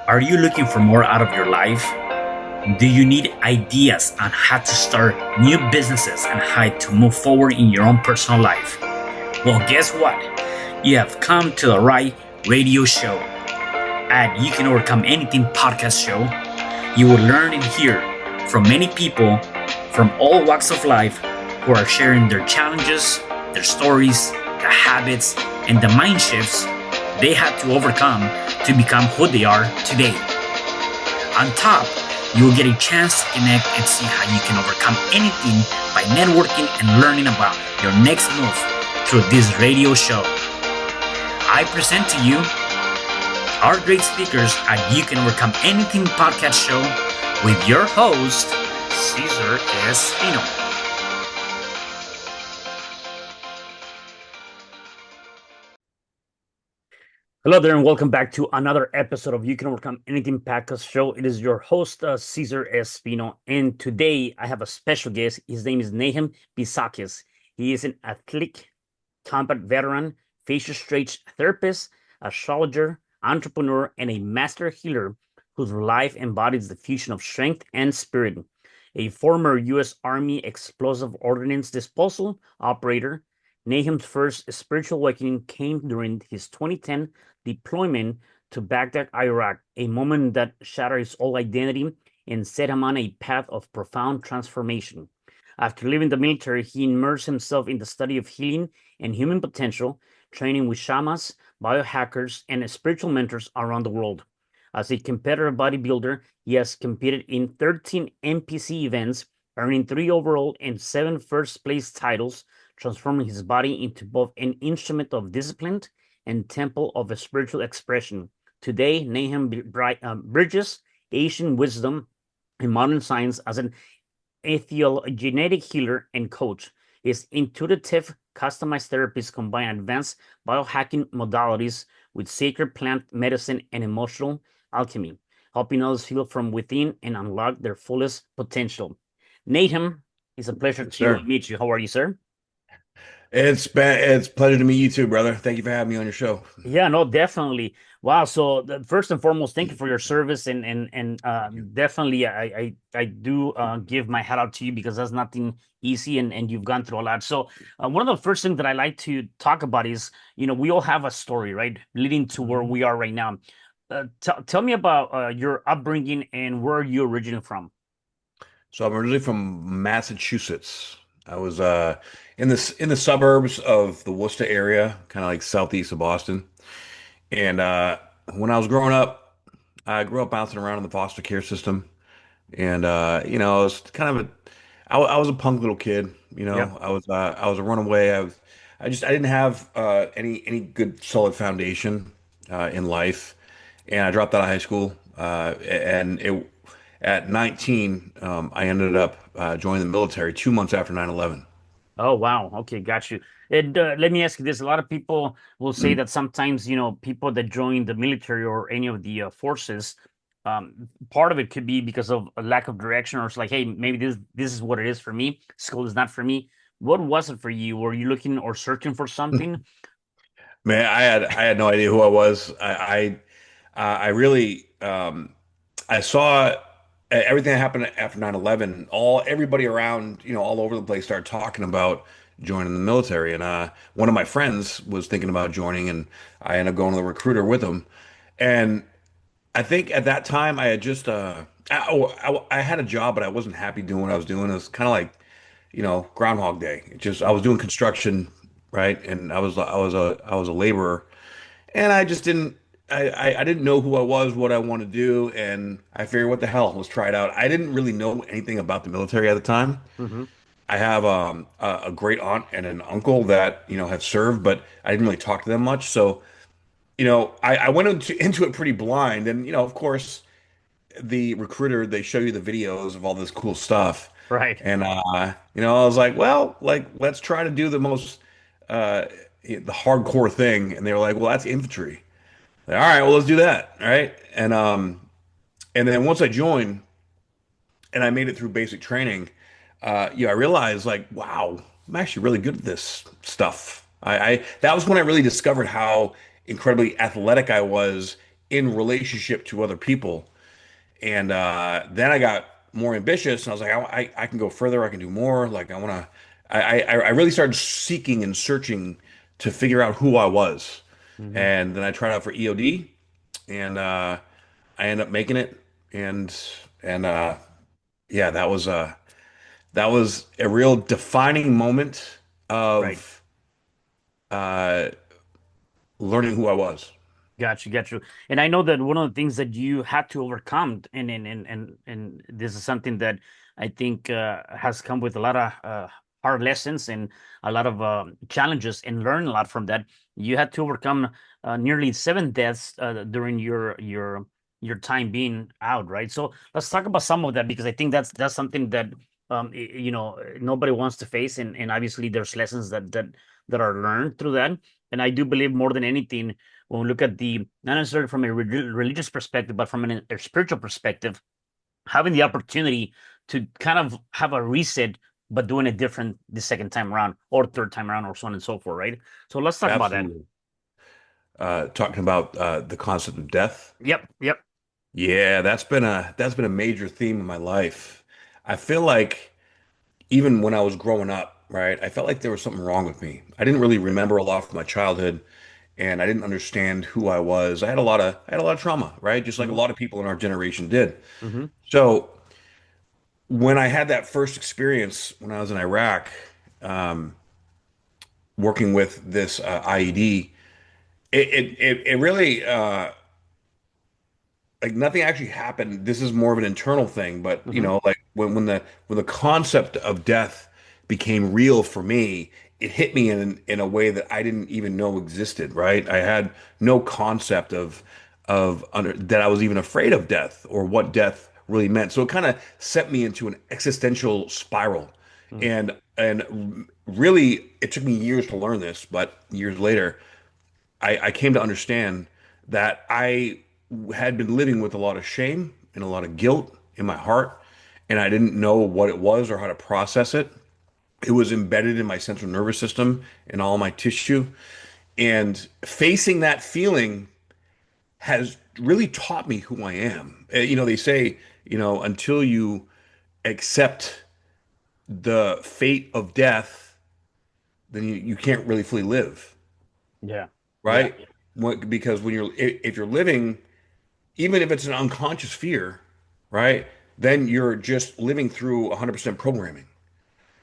Are you looking for more out of your life? Do you need ideas on how to start new businesses and how to move forward in your own personal life? Well, guess what? You have come to the right radio show. At You Can Overcome Anything podcast show, you will learn and hear from many people from all walks of life who are sharing their challenges, their stories, the habits, and the mind shifts they had to overcome to become who they are today. On top, you will get a chance to connect and see how you can overcome anything by networking and learning about your next move through this radio show. I present to you our great speakers at You Can Overcome Anything podcast show with your host, Cesar Espino. Hello there, and welcome back to another episode of You Can Overcome Anything podcast show. It is your host, Cesar Espino, and today I have a special guest. His name is Nahum Vizakis. He is an athletic combat veteran, fascial stretch therapist, astrologer, entrepreneur, and a master healer whose life embodies the fusion of strength and spirit. A former U.S. Army Explosive Ordnance Disposal operator, Nahum's first spiritual awakening came during his 2010 deployment to Baghdad, Iraq, a moment that shattered his old identity and set him on a path of profound transformation. After leaving the military, he immersed himself in the study of healing and human potential, training with shamans, biohackers, and spiritual mentors around the world. As a competitive bodybuilder, he has competed in 13 NPC events, earning 3 overall and 7 first place titles, transforming his body into both an instrument of discipline and temple of a spiritual expression. Today, Nahum bridges Asian wisdom and modern science as an genetic healer and coach. His intuitive, customized therapies combine advanced biohacking modalities with sacred plant medicine and emotional alchemy, helping others heal from within and unlock their fullest potential. Nahum, it's a pleasure Yes, to sir. meet you. How are you, sir? It's a pleasure to meet you too, brother. Thank you for having me on your show. Yeah, no, definitely. Wow. So first and foremost, thank you for your service, and Thank you. definitely, I do give my hat out to you because that's nothing easy, and you've gone through a lot. So one of the first things that I like to talk about is, we all have a story, right, leading to where Mhm. we are right now. Tell me about your upbringing and where you originally from. So I'm originally from Massachusetts. I was in the suburbs of the Worcester area, kind of like southeast of Boston. And when I was growing up, I grew up bouncing around in the foster care system. And I was kind of I was a punk little kid. Yeah. I was a runaway. I didn't have any good solid foundation in life, and I dropped out of high school. And it At 19, I ended up joining the military 2 months after 9/11. Oh, wow. Okay, got you. And let me ask you this. A lot of people will say that sometimes, people that join the military or any of the forces, part of it could be because of a lack of direction, or it's like, hey, maybe this is what it is for me. School is not for me. What was it for you? Were you looking or searching for something? Man, I had no idea who I was. I really I saw everything that happened after 9/11. Everybody around, all over the place started talking about joining the military. And one of my friends was thinking about joining, and I ended up going to the recruiter with him. And I think at that time I had just I had a job, but I wasn't happy doing what I was doing. It was kind of like, Groundhog Day. I was doing construction, right? And I was a laborer, and I just didn't. I didn't know who I was, what I wanted to do, and I figured, what the hell, let's try it out. I didn't really know anything about the military at the time. Hmm. I have a great aunt and an uncle that have served, but I didn't really talk to them much. So I went into it pretty blind, and of course, the recruiter, they show you the videos of all this cool stuff, Right. and I was like, well, like, let's try to do uh the hardcore thing, and they were like, well, that's infantry. Like, all right, well, let's do that. All right. And then once I joined and I made it through basic training, I realized, like, wow, I'm actually really good at this stuff. I That was when I really discovered how incredibly athletic I was in relationship to other people. And then I got more ambitious, and I was like, I can go further. I can do more. Like I want to. I really started seeking and searching to figure out who I was. Hmm. And then I tried out for EOD, and I ended up making it. And and yeah, that was a real defining moment Right. of uh, learning who I was. Got you, got you. And I know that one of the things that you had to overcome, and this is something that I think has come with a lot of hard lessons and a lot of challenges, and learn a lot from that. You had to overcome nearly 7 deaths during your time being out, right? So let's talk about some of that, because I think that's something that nobody wants to face, and obviously there's lessons that are learned through that. And I do believe more than anything, when we look at the, not necessarily from a religious perspective, but from a spiritual perspective, having the opportunity to kind of have a reset, but doing it different the second time around or third time around, or so on and so forth, right? So let's talk about that. Absolutely. Talking about the concept of death. Yep, yep. Yeah, that's been a major theme in my life. I feel like even when I was growing up, right, I felt like there was something wrong with me. I didn't really remember a lot from my childhood, and I didn't understand who I was. I had a lot of trauma, right? Just like a Hmm. lot of people in our generation did. Hmm. So when I had that first experience when I was in Iraq, um, working with this IED, it really like nothing actually happened. This is more of an internal thing, but Hmm. like when the concept of death became real for me, it hit me in a way that I didn't even know existed, right? I had no concept that I was even afraid of death or what death really meant. So it kind of set me into an existential spiral. And really it took me years to learn this, but years later I came to understand that I had been living with a lot of shame and a lot of guilt in my heart, and I didn't know what it was or how to process it. It was embedded in my central nervous system and all my tissue. And facing that feeling has really taught me who I am. They say, until you accept the fate of death, then you can't really fully live, Yeah, yeah. right? Because if you're living, even if it's an unconscious fear, right? Then you're just living through 100% programming.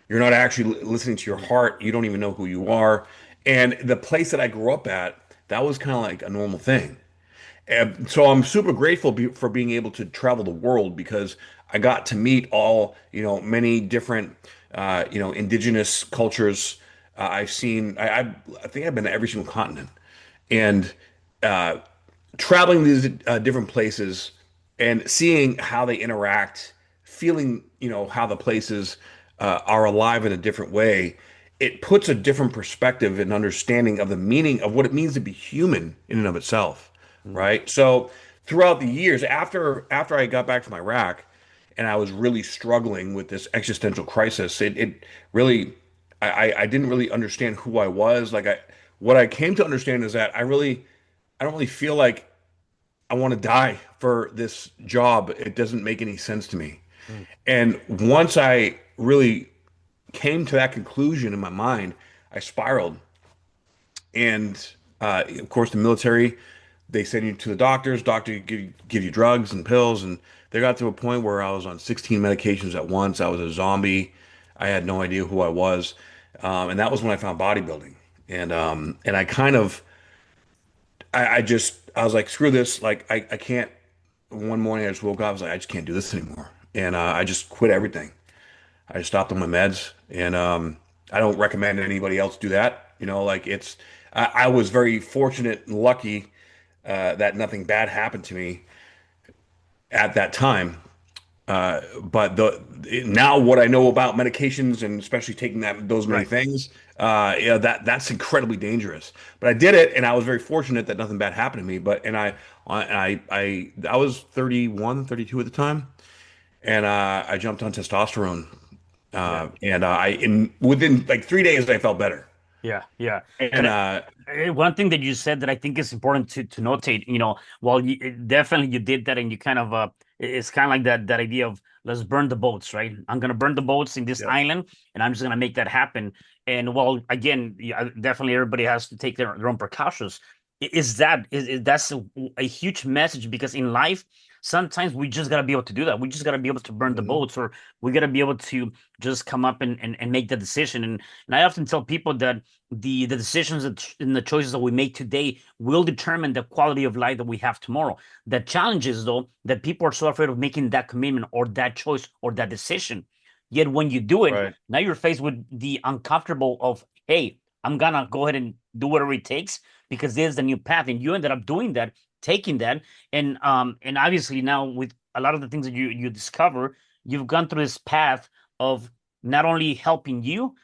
You're not actually listening to your Mhm. heart. You don't even know who you are. And the place that I grew up at, that was kind of like a normal thing. And so I'm super grateful for being able to travel the world because I got to meet many different, indigenous cultures. I've seen, I think I've been to every single continent. And uh, traveling these different places and seeing how they interact, feeling, how the places are alive in a different way, it puts a different perspective and understanding of the meaning of what it means to be human in and of itself, Mhm. right? So throughout the years after I got back from Iraq and I was really struggling with this existential crisis, it really I didn't really understand who I was. What I came to understand is that I don't really feel like I want to die for this job. It doesn't make any sense to me. Mhm. And once I really came to that conclusion in my mind, I spiraled. And of course, the military, they send you to the doctors. Doctor give you drugs and pills. And they got to a point where I was on 16 medications at once. I was a zombie. I had no idea who I was. And that was when I found bodybuilding. And I kind of I was like, screw this. Like, I can't. One morning, I just woke up. I was like, I just can't do this anymore. And I just quit everything. I just stopped on my meds. And I don't recommend anybody else do that. I was very fortunate and lucky that nothing bad happened to me at that time. But now what I know about medications and especially taking those many Right. things, that's incredibly dangerous. But I did it, and I was very fortunate that nothing bad happened to me. I was 31, 32 at the time, and I jumped on testosterone, Yeah. and within like 3 days I felt better. Yeah, yeah. And And one thing that you said that I think is important to notate, while definitely you did that, and you kind of it's kind of like that idea of let's burn the boats, right? I'm gonna burn the boats in this yeah, island, and I'm just gonna make that happen. And while again, yeah, definitely everybody has to take their own precautions. That's a huge message because in life, sometimes we just gotta be able to do that. We just gotta be able to burn the mhm, boats, or we gotta be able to just come up and make the decision. And I often tell people that the decisions and the choices that we make today will determine the quality of life that we have tomorrow. The challenge is, though, that people are so afraid of making that commitment or that choice or that decision. Yet when you do it, right. now you're faced with the uncomfortable of, hey, I'm gonna go ahead and do whatever it takes because there's the new path. And you ended up doing that, taking that, and obviously now with a lot of the things that you discover, you've gone through this path of not only helping you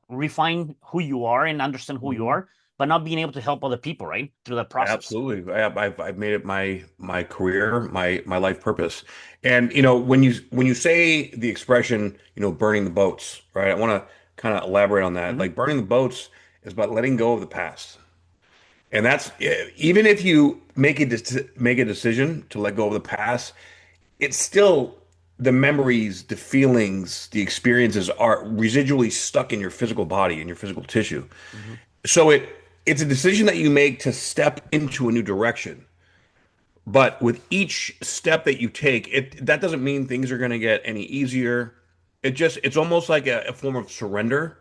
refine who you are and understand who you Mhm. are, but not being able to help other people, right? Through that process. Absolutely. I've made it my career, my life purpose. And when you say the expression, burning the boats, right? I want to kind of elaborate on that. Hmm. Like burning the boats is about letting go of the past. And that's even if you make a decision to let go of the past, it's still the memories, the feelings, the experiences are residually stuck in your physical body, in your physical tissue. Hmm. So it's a decision that you make to step into a new direction. But with each step that you take, that doesn't mean things are going to get any easier. It's almost like a form of surrender.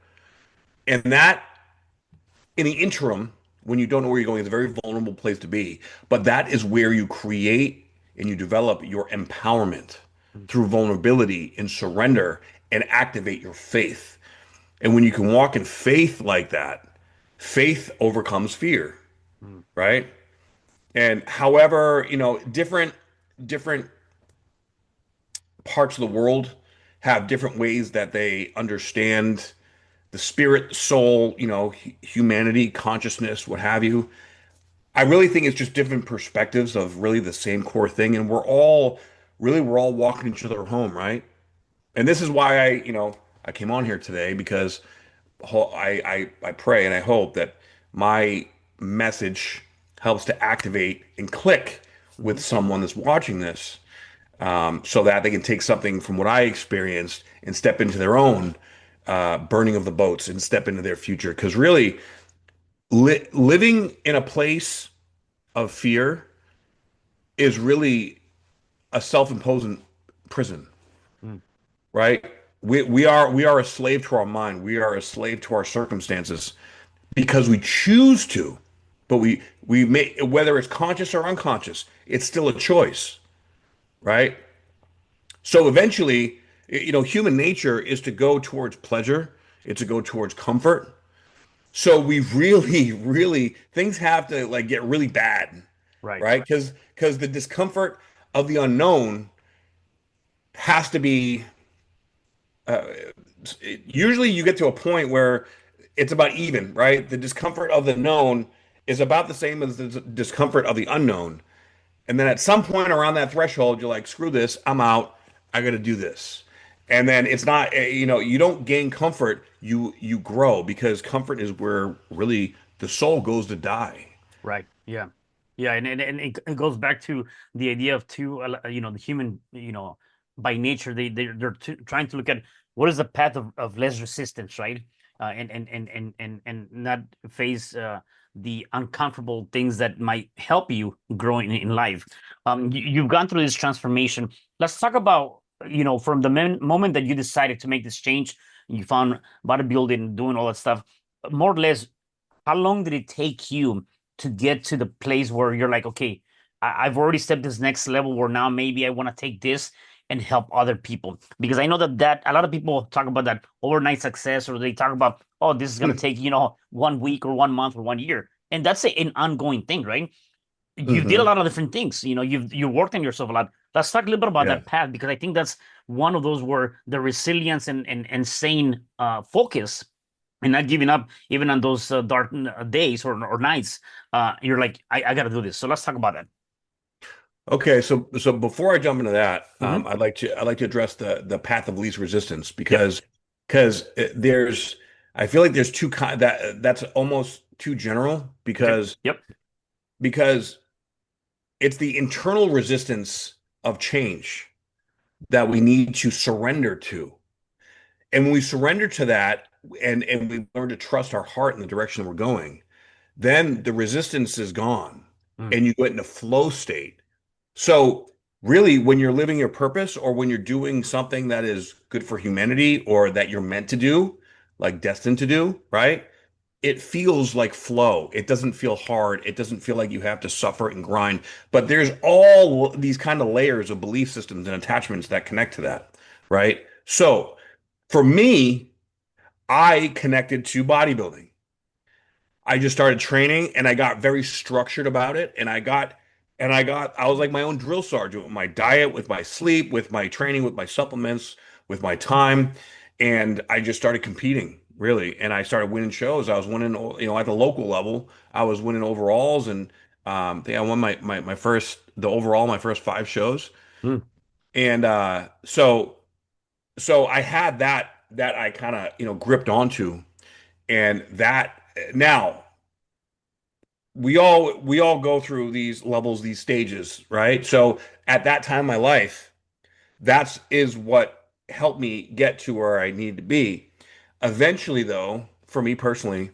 And that in the interim, when you don't know where you're going, it's a very vulnerable place to be. But that is where you create and you develop your empowerment through vulnerability and surrender and activate your faith. And when you can walk in faith like that, faith overcomes fear, Hmm. right? And however, different parts of the world have different ways that they understand the spirit, soul, humanity, consciousness, what have you. I really think it's just different perspectives of really the same core thing, and we're all walking each other home, right? And this is why I came on here today because I pray and I hope that my message helps to activate and click with Hmm. someone that's watching this, so that they can take something from what I experienced and step into their own burning of the boats and step into their future. Because really, living in a place of fear is really a self-imposed prison, Hmm. right? We are a slave to our mind. We are a slave to our circumstances because we choose to, but we may, whether it's conscious or unconscious, it's still a choice, right? So eventually, human nature is to go towards pleasure, it's to go towards comfort. So we really, really things have to like get really bad, Right. right? Because the discomfort of the unknown has to be usually you get to a point where it's about even, right? The discomfort of the known is about the same as the discomfort of the unknown. And then at some point around that threshold, you're like, screw this, I'm out. I got to do this. And then it's not, you don't gain comfort, you grow because comfort is where really the soul goes to die. Right. Yeah. Yeah. And it goes back to the idea of the human, by nature, they're trying to look at what is the path of less resistance, right? And not face the uncomfortable things that might help you grow in life. You've gone through this transformation. Let's talk about, from the moment that you decided to make this change, you found bodybuilding, doing all that stuff, more or less, how long did it take you to get to the place where you're like, okay, I've already stepped this next level where now maybe I want to take this and help other people? Because I know that a lot of people talk about that overnight success, or they talk about, oh, this is going to take, 1 week or 1 month or 1 year. And that's an ongoing thing, right? You did a Hmm. lot of different things. You worked on yourself a lot. Let's talk a little bit about Yeah. that path, because I think that's one of those where the resilience and sane focus and not giving up even on those dark days or nights. You're like, I got to do this. So let's talk about that. Okay, so before I jump into that, Hmm. I'd like to address the path of least resistance Yep. because there's, I feel like there's two kind that's almost too general Okay. because Yep. because it's the internal resistance of change that we need to surrender to. And when we surrender to that and we learn to trust our heart in the direction we're going, then the resistance is gone Mm, and you go into flow state. So really when you're living your purpose or when you're doing something that is good for humanity or that you're meant to do, like destined to do, right? It feels like flow. It doesn't feel hard. It doesn't feel like you have to suffer and grind. But there's all these kind of layers of belief systems and attachments that connect to that, right? So for me, I connected to bodybuilding. I just started training and I got very structured about it. I was like my own drill sergeant with my diet, with my sleep, with my training, with my supplements, with my time. And I just started competing really. And I started winning shows. I was winning, at the local level, I was winning overalls. And I think I won my first, the overall, my first 5 shows. mm, And so I had that I kind of, gripped onto. And that now we all go through these levels, these stages, right? So at that time in my life, that's is what helped me get to where I need to be. Eventually, though, for me personally,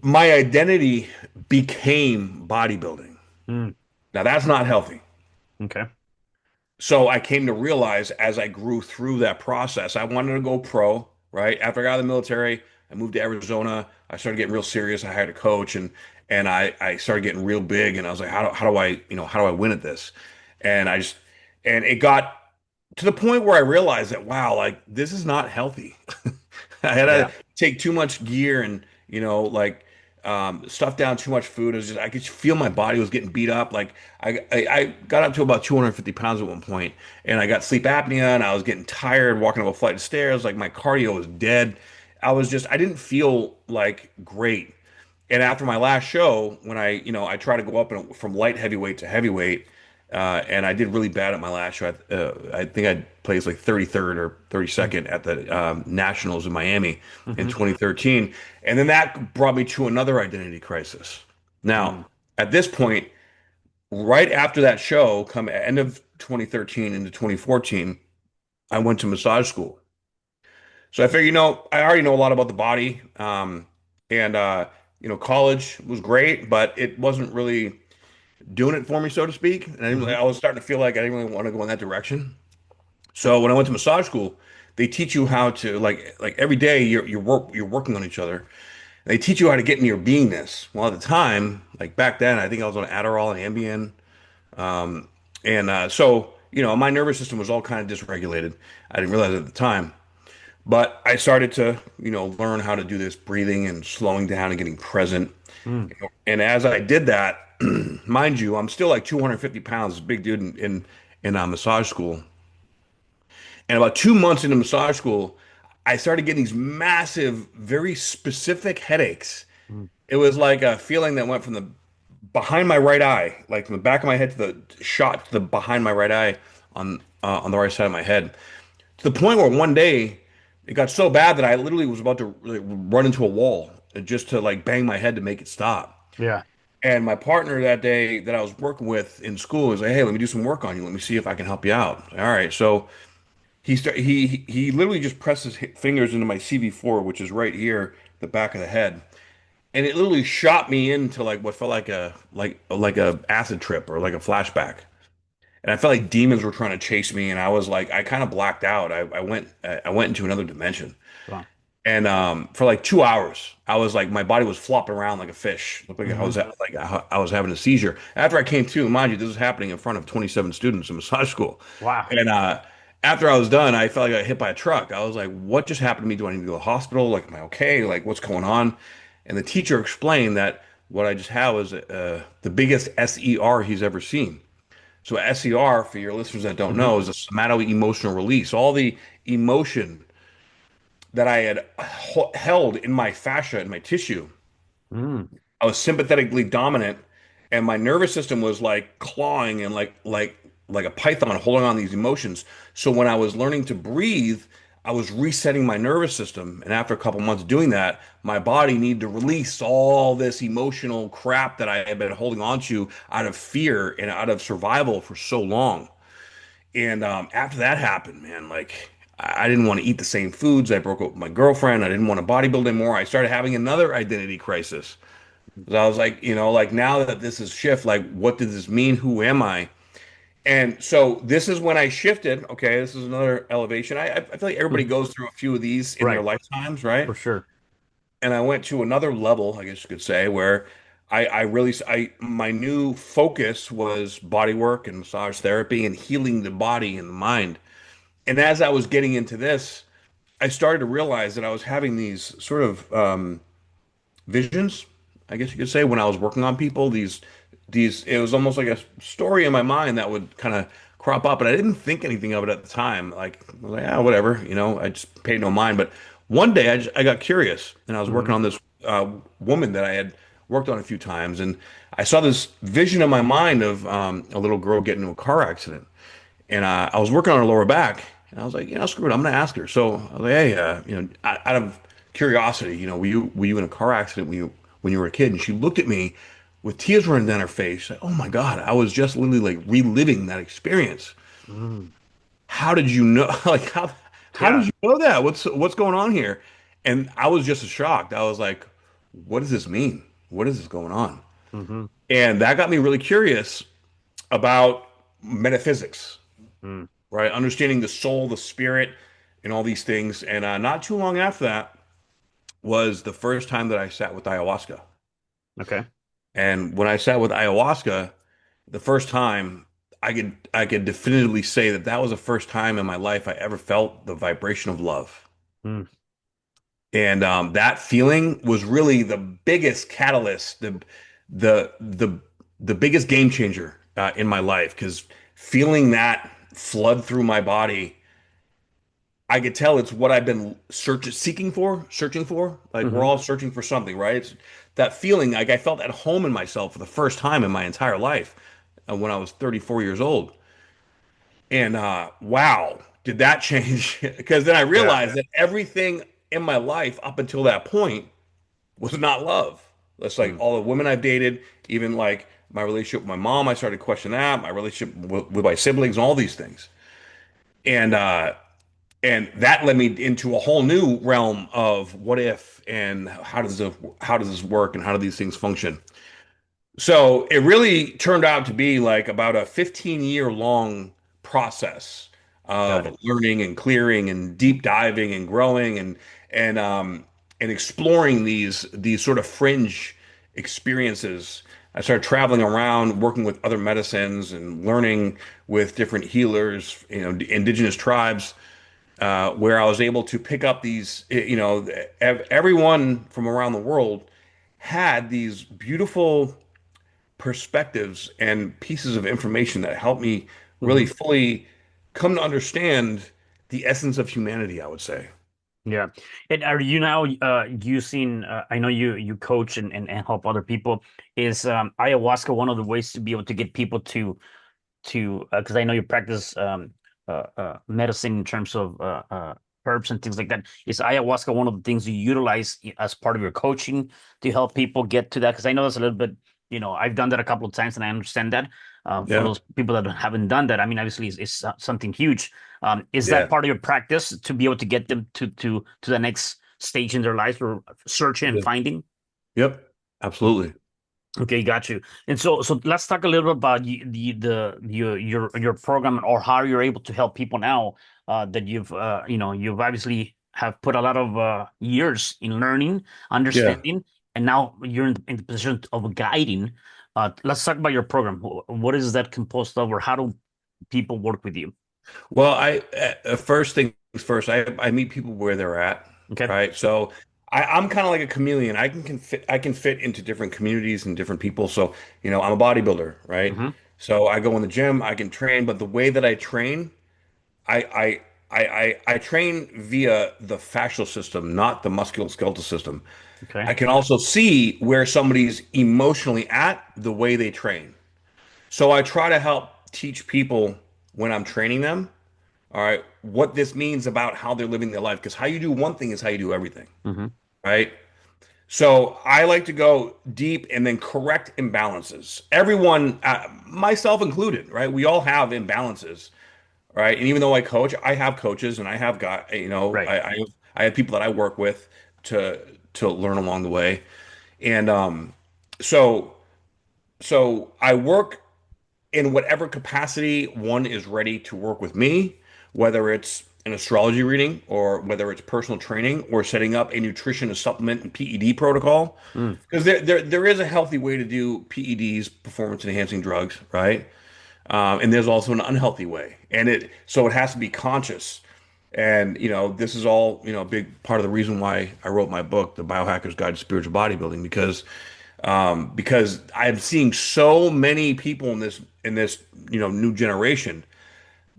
my identity became bodybuilding. mm. Now that's not healthy. Okay. So I came to realize as I grew through that process, I wanted to go pro, right? After I got out of the military, I moved to Arizona. I started getting real serious. I hired a coach and I started getting real big and I was like, how do I, how do I win at this? And I just and it got to the point where I realized that wow, like this is not healthy. I had to Yeah. take too much gear and like stuff down too much food. It was just I could feel my body was getting beat up. Like I got up to about 250 pounds at one point, and I got sleep apnea, and I was getting tired walking up a flight of stairs. Like my cardio was dead. I didn't feel like great. And after my last show, when I tried to go up from light heavyweight to heavyweight, and I did really bad at my last show. I think I placed like 33rd or Mm, 32nd at the Nationals in Miami in mhm, 2013. And then that brought me to another identity crisis. Now, mm, at this point, right after that show, come end of 2013 into 2014, I went to massage school. So I figured, I already know a lot about the body. And college was great, but it wasn't really doing it for me, so to speak. And mhm, I was starting to feel like I didn't really want to go in that direction. So when I went to massage school, they teach you how to like every day you're working on each other. They teach you how to get into your beingness. Well, at the time, like back then, I think I was on Adderall and Ambien, and so my nervous system was all kind of dysregulated. I didn't realize it at the time, but I started to learn how to do this breathing and slowing down and getting present. mm, And as I did that, mind you, I'm still like 250 pounds, big dude in massage school. And about 2 months into massage school, I started getting these massive, very specific headaches. mm. It was like a feeling that went from the behind my right eye, like from the back of my head to the shot to the behind my right eye on the right side of my head. To the point where one day it got so bad that I literally was about to like, run into a wall just to like bang my head to make it stop. Yeah. And my partner that day that I was working with in school was like, "Hey, let me do some work on you. Let me see if I can help you out." All right. So he literally just pressed his fingers into my CV4, which is right here, the back of the head, and it literally shot me into like what felt like a acid trip or like a flashback. And I felt like demons were trying to chase me, and I was like, I kind of blacked out. I went into another dimension. Wow. And for like 2 hours, I was like, my body was flopping around like a fish. Looked like Mhm. I was having a seizure. After I came to, mind you, this was happening in front of 27 students in massage school. Wow. And after I was done, I felt like I got hit by a truck. I was like, what just happened to me? Do I need to go to the hospital? Like, am I okay? Like, what's going on? And the teacher explained that what I just had was the biggest SER he's ever seen. So SER, for your listeners that don't Mhm, know, is a somato-emotional release. All the emotion that I had held in my fascia, in my tissue. mm, I was sympathetically dominant, and my nervous system was like clawing and like a python holding on these emotions. So when I was learning to breathe, I was resetting my nervous system. And after a couple months doing that, my body needed to release all this emotional crap that I had been holding on to out of fear and out of survival for so long. And after that happened, man, like I didn't want to eat the same foods. I broke up with my girlfriend. I didn't want to bodybuild anymore. I started having another identity crisis. 'Cause I was like, like now that this is shift, like what does this mean? Who am I? And so this is when I shifted. Okay, this is another elevation. I feel like everybody Mhm. goes through a few of these in their Right, lifetimes, for right? sure. And I went to another level, I guess you could say, where I really my new focus was body work and massage therapy and healing the body and the mind. And as I was getting into this, I started to realize that I was having these sort of visions, I guess you could say, when I was working on people. These it was almost like a story in my mind that would kind of crop up, and I didn't think anything of it at the time. Like, I was like, yeah, whatever, I just paid no mind. But one day I got curious, and I was Hmm. working on this woman that I had worked on a few times, and I saw this vision in my mind of a little girl getting into a car accident. And I was working on her lower back, and I was like, screw it, I'm gonna ask her. So I was like, hey, out of curiosity, were you in a car accident when you were a kid? And she looked at me with tears running down her face. Like, oh my God, I was just literally like reliving that experience. Mm. How did you know? Like, how did Yeah. you know that? What's going on here? And I was just shocked. I was like, what does this mean? What is this going on? Hmm. And that got me really curious about metaphysics, Mm. right? Understanding the soul, the spirit, and all these things. And not too long after that was the first time that I sat with ayahuasca. Okay. And when I sat with ayahuasca, the first time I could definitively say that that was the first time in my life I ever felt the vibration of love. Mm. And that feeling was really the biggest catalyst, the the biggest game changer in my life. Because feeling that flood through my body, I could tell it's what I've been searching for. Like we're Hmm. all searching for something, right? It's that feeling, like I felt at home in myself for the first time in my entire life when I was 34 years old. And wow, did that change? Because then I Yeah. realized that everything in my life up until that point was not love. That's like Mm. all the women I've dated, even like my relationship with my mom, I started to question that, my relationship with my siblings, all these things. And and that led me into a whole new realm of what if and how does this work and how do these things function. So it really turned out to be like about a 15-year long process Got of it. learning and clearing and deep diving and growing and um and exploring these sort of fringe experiences. I started traveling around working with other medicines and learning with different healers, indigenous tribes, where I was able to pick up these, everyone from around the world had these beautiful perspectives and pieces of information that helped me really Hmm. fully come to understand the essence of humanity, I would say. Yeah. And are you now using I know you coach and help other people. Is ayahuasca one of the ways to be able to get people to because I know you practice medicine in terms of herbs and things like that. Is ayahuasca one of the things you utilize as part of your coaching to help people get to that? Because I know that's a little bit, I've done that a couple of times and I understand that. For Yeah. those people that haven't done that, I mean, obviously, it's something huge. Is that Yeah. part of your practice to be able to get them to the next stage in their lives or searching and Yeah. finding? Yep. Absolutely. Okay, got you. And so let's talk a little bit about the your program or how you're able to help people now that you've obviously have put a lot of years in learning, Yeah. understanding, and now you're in the position of guiding. Let's talk about your program. What is that composed of, or how do people work with you? Well, first things first, I meet people where they're at, Okay. right? So I'm kind of like a chameleon. I can fit into different communities and different people. So, I'm a bodybuilder, right? Mm-hmm. So I go in the gym, I can train, but the way that I train, I I I train via the fascial system, not the musculoskeletal system. Okay. I can also see where somebody's emotionally at the way they train. So I try to help teach people when I'm training them all right, what this means about how they're living their life. Because how you do one thing is how you do everything, Hmm. right? So I like to go deep and then correct imbalances. Everyone, myself included, right? We all have imbalances, right? And even though I coach, I have coaches and I have got, Right. I have people that I work with to learn along the way. And so so I work in whatever capacity one is ready to work with me, whether it's an astrology reading or whether it's personal training or setting up a nutrition, a supplement, and PED protocol. Mm. Because there is a healthy way to do PEDs, performance enhancing drugs, right? And there's also an unhealthy way, and it has to be conscious. And this is all a big part of the reason why I wrote my book, The Biohacker's Guide to Spiritual Bodybuilding, because I'm seeing so many people in this new generation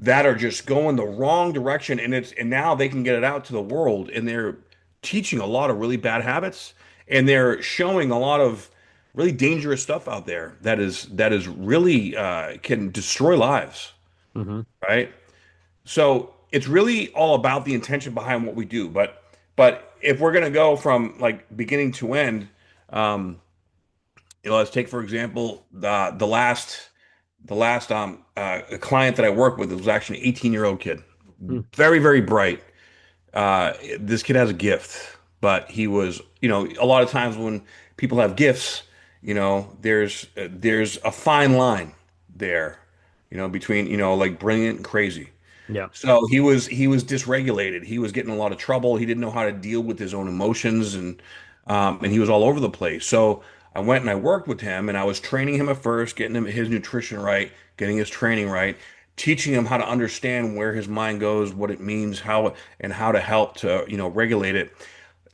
that are just going the wrong direction, and now they can get it out to the world, and they're teaching a lot of really bad habits, and they're showing a lot of really dangerous stuff out there that is really can destroy lives, Hmm. right? So it's really all about the intention behind what we do. But if we're gonna go from like beginning to end, um, let's take for example the last client that I worked with was actually an 18-year-old kid, Mm. very very bright. This kid has a gift, but he was, a lot of times when people have gifts, there's a fine line there, between, like brilliant and crazy. Yeah. So he was dysregulated. He was getting in a lot of trouble. He didn't know how to deal with his own emotions, and he was all over the place. So I went and I worked with him, and I was training him at first, getting him his nutrition right, getting his training right, teaching him how to understand where his mind goes, what it means, how to help to regulate it.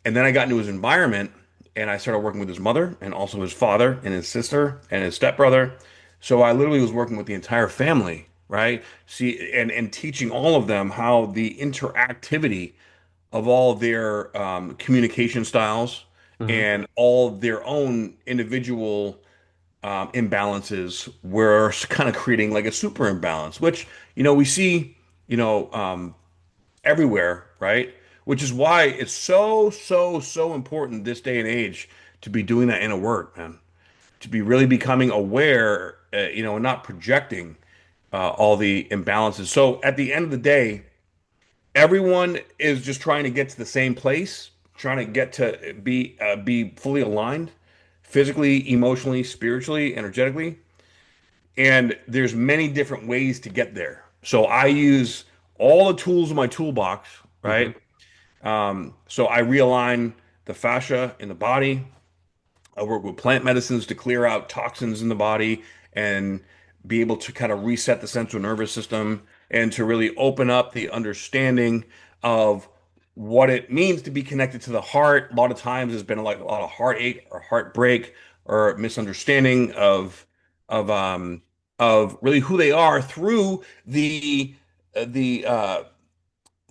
And then I got into his environment and I started working with his mother and also his father and his sister and his stepbrother. So I literally was working with the entire family, right? See, and teaching all of them how the interactivity of all their communication styles Hmm. and all their own individual imbalances were kind of creating like a super imbalance, which we see, you know, um, everywhere, right? Which is why it's so, so, so important this day and age to be doing that inner work, man. To be really becoming aware, and not projecting all the imbalances. So at the end of the day, everyone is just trying to get to the same place, trying to get to be fully aligned, physically, emotionally, spiritually, energetically. And there's many different ways to get there. So I use all the tools in my toolbox, Hmm. right? So I realign the fascia in the body. I work with plant medicines to clear out toxins in the body and be able to kind of reset the central nervous system and to really open up the understanding of what it means to be connected to the heart. A lot of times there's been like a lot of heartache or heartbreak or misunderstanding of um of really who they are the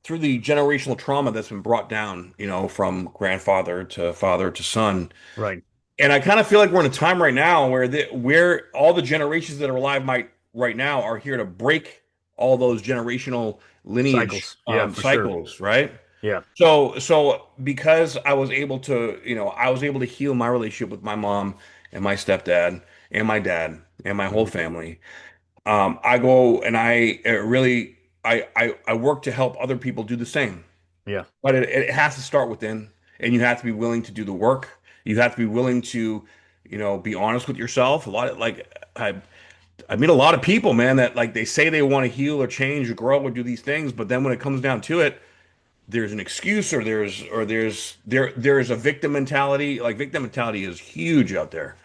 through the generational trauma that's been brought down, from grandfather to father to son. Right. And I kind of feel like we're in a time right now where all the generations that are alive might right now are here to break all those generational lineage Cycles. Yeah, for sure. cycles, right? Yeah. So because I was able to heal my relationship with my mom and my stepdad and my dad and my whole Hmm. family. I go and I really I work to help other people do the same. Yeah. But it has to start within, and you have to be willing to do the work. You have to be willing to, be honest with yourself. A lot of like I meet a lot of people, man, that like they say they want to heal or change or grow or do these things, but then when it comes down to it, there's an excuse or there's a victim mentality. Like victim mentality is huge out there.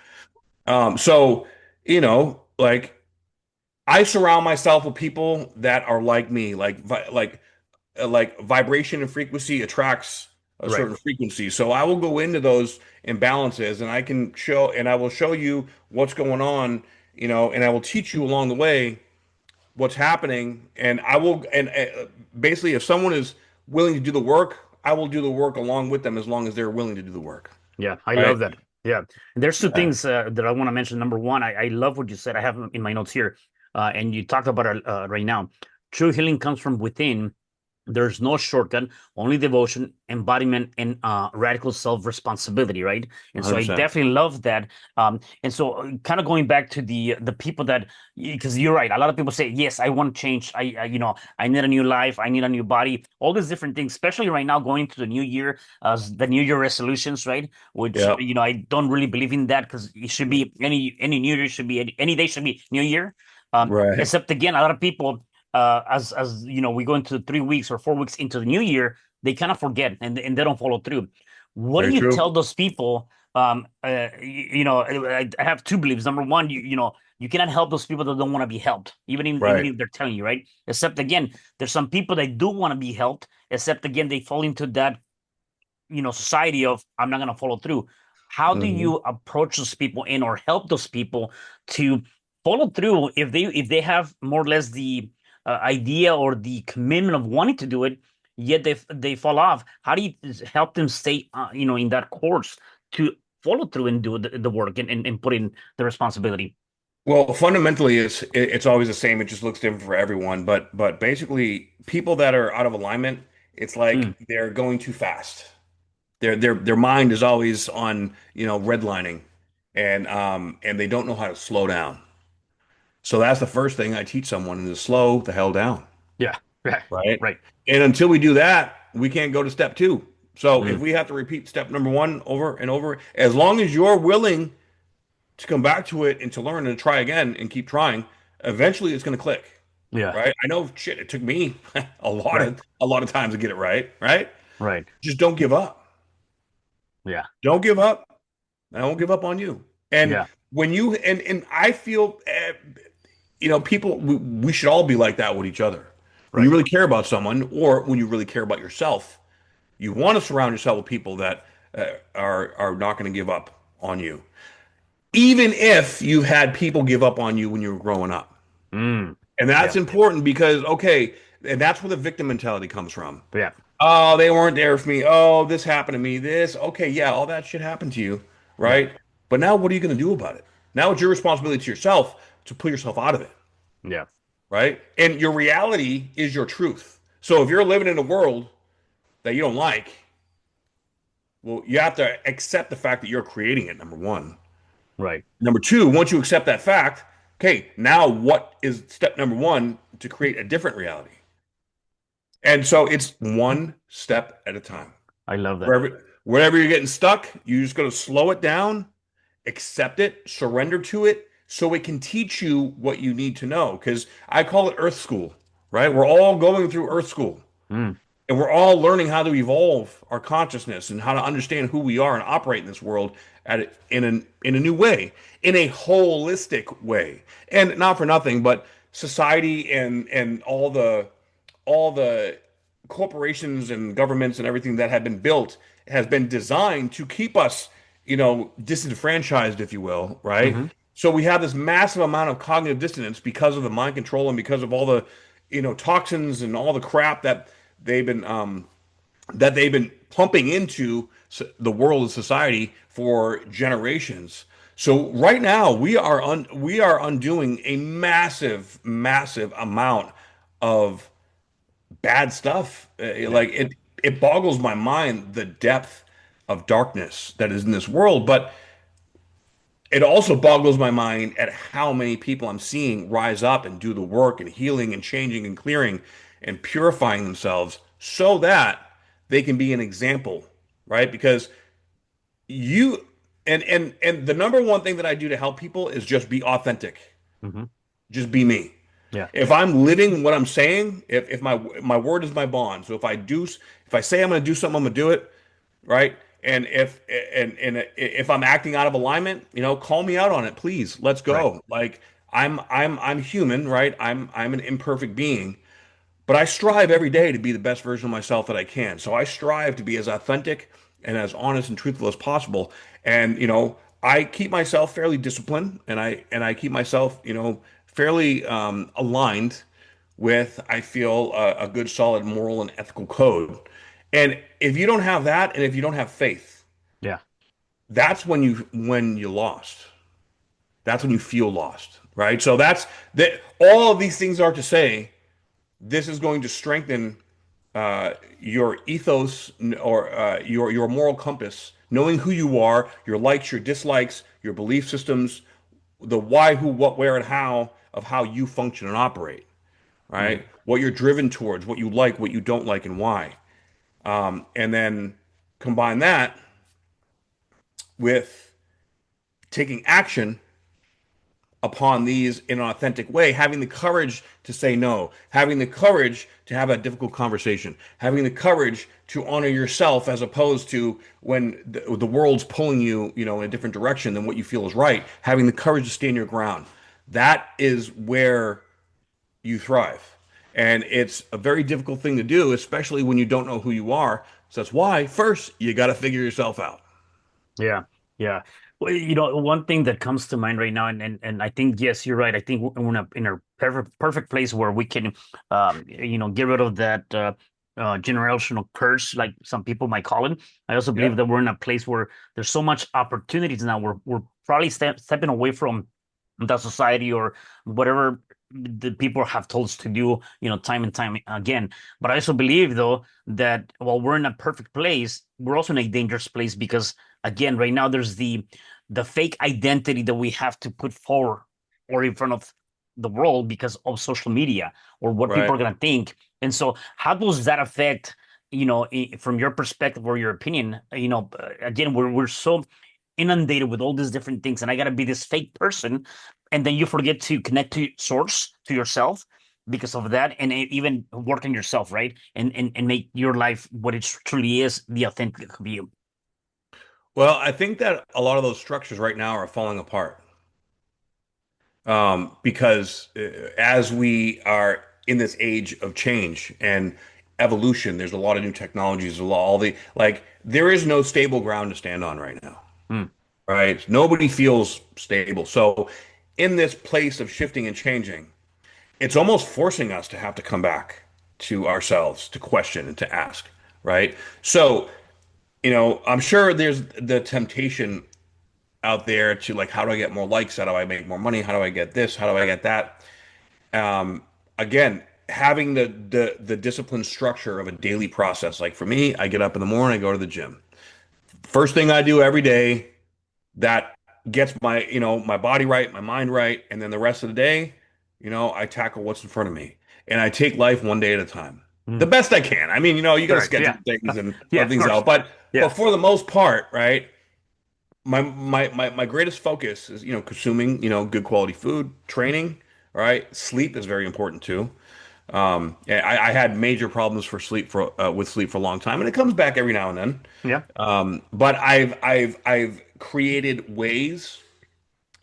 So like I surround myself with people that are like me, like vibration and frequency attracts a Right. certain frequency. So I will go into those imbalances and I will show you what's going on, and I will teach you along the way what's happening. And basically, if someone is willing to do the work, I will do the work along with them as long as they're willing to do the work. Yeah. I Right? love that. Yeah. And there's two Yeah. things that I want to mention. Number one, I love what you said. I have them in my notes here, and you talked about it right now. True healing comes from within. There's no shortcut, only devotion, embodiment, and radical self-responsibility, right? And so I 100%. definitely love that. And so kind of going back to the people that, because you're right, a lot of people say, yes, I want to change. I need a new life, I need a new body, all these different things, especially right now going into the new year, the New Year resolutions, right? Which Yep. I don't really believe in that because it should be any New Year should be any day should be New Year. Right. Except again, a lot of people as we go into 3 weeks or 4 weeks into the new year, they kind of forget and they don't follow through. What do Very you tell true. those people? I have two beliefs. Number one, you cannot help those people that don't want to be helped, even Right. if they're telling you, right? Except again, there's some people that do want to be helped, except again, they fall into that society of I'm not going to follow through. How do Hmm. you approach those people in or help those people to follow through if they have more or less the idea or the commitment of wanting to do it, yet they fall off? How do you help them stay in that course to follow through and do the work and put in the responsibility? Well, fundamentally, it's always the same. It just looks different for everyone. But basically, people that are out of alignment, it's Mm, like they're going too fast. Their mind is always on, redlining, and they don't know how to slow down. So that's the first thing I teach someone is to slow the hell down, yeah, yeah, right? right. And until we do that, we can't go to step two. So if Mm, we have to repeat step number one over and over, as long as you're willing to come back to it and to learn and try again and keep trying, eventually it's going to click, yeah, right? I know shit, it took me right, a lot of times to get it right, right? right. Just don't give up. Yeah, Don't give up. I won't give up on you. And yeah, when you and I feel people we should all be like that with each other. When you right. really care about someone or when you really care about yourself, you want to surround yourself with people that are not going to give up on you. Even if you've had people give up on you when you were growing up. Mm, And yeah, that's important because, okay, and that's where the victim mentality comes from. yeah, Oh, they weren't there for me. Oh, this happened to me. This, okay, yeah, all that shit happened to you, yeah, right? But now what are you going to do about it? Now it's your responsibility to yourself to pull yourself out of it, yeah, right? And your reality is your truth. So if you're living in a world that you don't like, well, you have to accept the fact that you're creating it, number one. right. Number two, once you accept that fact, okay, now what is step number one to create a different reality? And so it's one step at a time. I love that. Wherever you're getting stuck, you just got to slow it down, accept it, surrender to it, so it can teach you what you need to know. Because I call it Earth School, right? We're all going through Earth School. Mm, And we're all learning how to evolve our consciousness and how to understand who we are and operate in this world in a new way, in a holistic way. And not for nothing, but society and all the corporations and governments and everything that have been built has been designed to keep us, disenfranchised, if you will, right? hmm So we have this massive amount of cognitive dissonance because of the mind control and because of all the, toxins and all the crap they've been um, that they've been pumping into the world and society for generations. So right now we are undoing a massive amount of bad stuff. Yeah. Like it boggles my mind the depth of darkness that is in this world, but it also boggles my mind at how many people I'm seeing rise up and do the work and healing and changing and clearing and purifying themselves so that they can be an example, right? Because you and the number one thing that I do to help people is just be authentic. hmm Just be me. Yeah. If I'm living what I'm saying, if my word is my bond. So if I say I'm going to do something, I'm going to do it, right? And if I'm acting out of alignment, call me out on it, please. Let's Right. go. Like I'm human, right? I'm an imperfect being, but I strive every day to be the best version of myself that I can. So I strive to be as authentic and as honest and truthful as possible. And I keep myself fairly disciplined, and I keep myself, fairly aligned with, I feel, a good, solid moral and ethical code. And if you don't have that, and if you don't have faith, Yeah. that's when you lost. That's when you feel lost, right? So that's that. All of these things are to say, this is going to strengthen your ethos or your moral compass, knowing who you are, your likes, your dislikes, your belief systems, the why, who, what, where, and how of how you function and operate, Mhm. right? What you're driven towards, what you like, what you don't like, and why. And then combine that with taking action upon these in an authentic way, having the courage to say no, having the courage to have a difficult conversation, having the courage to honor yourself as opposed to when the world's pulling you, in a different direction than what you feel is right, having the courage to stand your ground. That is where you thrive. And it's a very difficult thing to do, especially when you don't know who you are. So that's why first you got to figure yourself out. Yeah, yeah. Well, one thing that comes to mind right now, and I think yes, you're right. I think we're in a perfect place where we can, get rid of that generational curse, like some people might call it. I also believe Yep. that we're in a place where there's so much opportunities now. We're probably stepping away from the society or whatever the people have told us to do, time and time again. But I also believe, though, that while we're in a perfect place, we're also in a dangerous place because again, right now there's the fake identity that we have to put forward or in front of the world because of social media or what people Right. are going to think. And so how does that affect, from your perspective or your opinion, again, we're so inundated with all these different things and I got to be this fake person and then you forget to connect to source, to yourself because of that and even work on yourself, right? And make your life what it truly is, the authentic view. Well, I think that a lot of those structures right now are falling apart. Because as we are in this age of change and evolution, there's a lot of new technologies, all the like, there is no stable ground to stand on right now, Mm, right? Nobody feels stable. So, in this place of shifting and changing, it's almost forcing us to have to come back to ourselves, to question and to ask, right? So, I'm sure there's the temptation out there to like, how do I get more likes? How do I make more money? How do I get this? How do I get that? um, Again, having the discipline structure of a daily process. Like for me, I get up in the morning, I go to the gym. First thing I do every day that gets my body right, my mind right, and then the rest of the day, I tackle what's in front of me, and I take life one day at a time, the mm. best I can. I mean, you got to Correct. schedule Yeah. things and Yeah, other of things course. out, but Yeah. for the most part, right? My greatest focus is consuming good quality food, training. Right, sleep is very important too. Yeah, I had major problems with sleep for a long time, and it comes back every now and then. Yeah. But I've created ways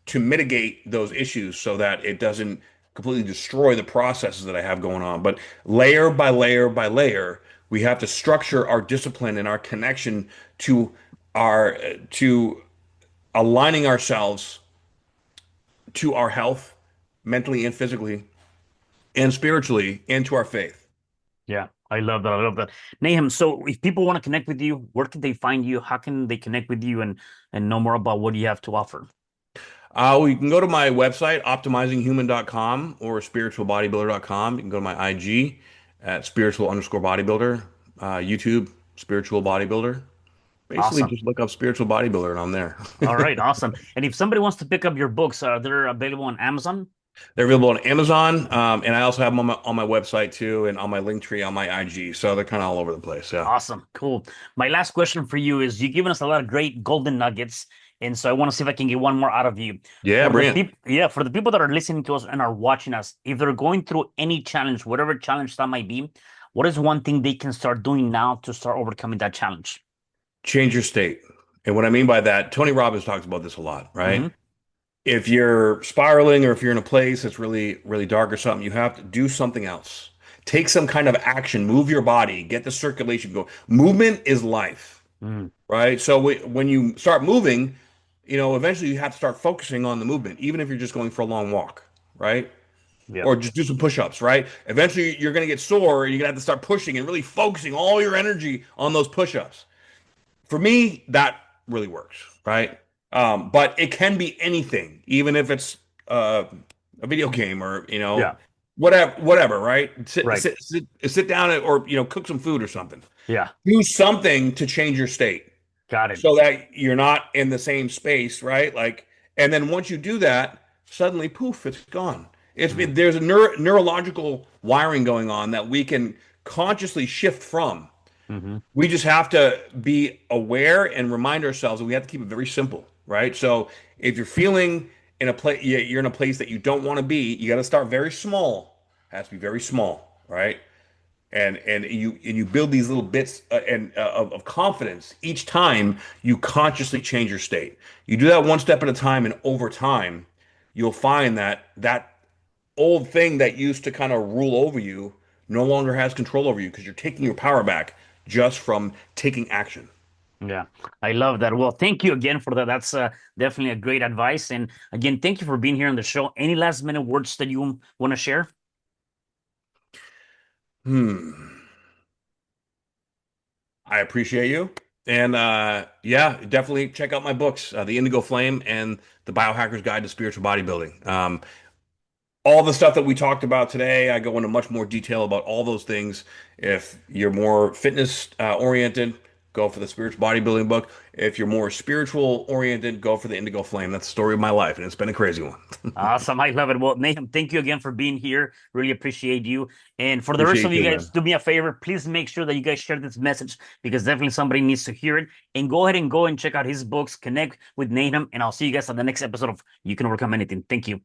to mitigate those issues so that it doesn't completely destroy the processes that I have going on. But layer by layer by layer, we have to structure our discipline and our connection to our to aligning ourselves to our health, mentally and physically, and spiritually, and to our faith. Yeah. I love that. I love that. Nahum, so if people want to connect with you, where can they find you? How can they connect with you and know more about what you have to offer? Well, you can go to my website, optimizinghuman.com or spiritualbodybuilder.com. You can go to my IG at spiritual underscore bodybuilder, YouTube, spiritual bodybuilder. Basically, Awesome. just look up spiritual bodybuilder and I'm there. All right, awesome. And if somebody wants to pick up your books, they're available on Amazon? They're available on Amazon, and I also have them on my website too, and on my link tree on my IG. So they're kind of all over the place. Yeah. Awesome. Cool. My last question for you is you've given us a lot of great golden nuggets. And so I want to see if I can get one more out of you. Yeah, brilliant. For the people that are listening to us and are watching us, if they're going through any challenge, whatever challenge that might be, what is one thing they can start doing now to start overcoming that challenge? Change your state. And what I mean by that, Tony Robbins talks about this a lot, right? Hmm. If you're spiraling or if you're in a place that's really, really dark or something, you have to do something else. Take some kind of action, move your body, get the circulation going. Movement is life, Mm, right? So when you start moving, eventually you have to start focusing on the movement, even if you're just going for a long walk, right? yeah. Or just do some push-ups, right? Eventually you're going to get sore and you're going to have to start pushing and really focusing all your energy on those push-ups. For me, that really works, right? But it can be anything, even if it's uh, a video game or Yeah. whatever, right? Right. Sit down or cook some food or something. Yeah. Do something to change your state Got it. so that you're not in the same space, right? Like, and then once you do that, suddenly poof, it's gone. Mhm. There's a neurological wiring going on that we can consciously shift from. Mhm. We just have to be aware and remind ourselves that we have to keep it very simple, right? So if you're feeling in a place, you're in a place that you don't want to be, you got to start very small. It has to be very small, right? And you build these little bits of confidence each time you consciously change your state. You do that one step at a time, and over time, you'll find that that old thing that used to kind of rule over you no longer has control over you because you're taking your power back just from taking action. Yeah, I love that. Well, thank you again for that. That's definitely a great advice. And again, thank you for being here on the show. Any last minute words that you want to share? Hmm. I appreciate you. And yeah, definitely check out my books, The Indigo Flame and The Biohacker's Guide to Spiritual Bodybuilding. All the stuff that we talked about today, I go into much more detail about all those things. If you're more fitness oriented, go for the spiritual bodybuilding book. If you're more spiritual oriented, go for the Indigo Flame. That's the story of my life, and it's been a crazy one. Awesome. I love it. Well, Nahum, thank you again for being here. Really appreciate you. And for the rest Appreciate of you you too, guys, man. do me a favor. Please make sure that you guys share this message because definitely somebody needs to hear it. And go ahead and go and check out his books, connect with Nahum, and I'll see you guys on the next episode of You Can Overcome Anything. Thank you.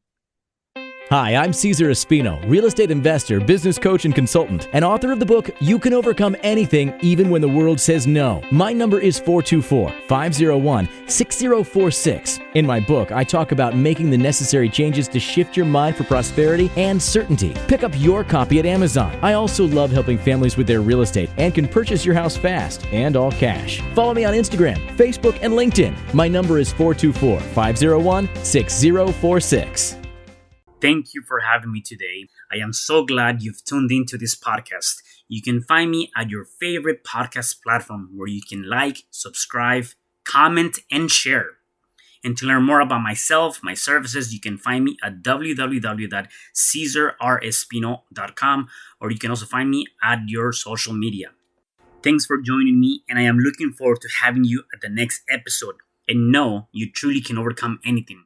Hi, I'm Cesar Espino, real estate investor, business coach, and consultant, and author of the book, You Can Overcome Anything, Even When the World Says No. My number is 424-501-6046. In my book, I talk about making the necessary changes to shift your mind for prosperity and certainty. Pick up your copy at Amazon. I also love helping families with their real estate and can purchase your house fast and all cash. Follow me on Instagram, Facebook, and LinkedIn. My number is 424-501-6046. Thank you for having me today. I am so glad you've tuned into this podcast. You can find me at your favorite podcast platform where you can like, subscribe, comment, and share. And to learn more about myself, my services, you can find me at www.cesarrespino.com, or you can also find me at your social media. Thanks for joining me, and I am looking forward to having you at the next episode. And know you truly can overcome anything.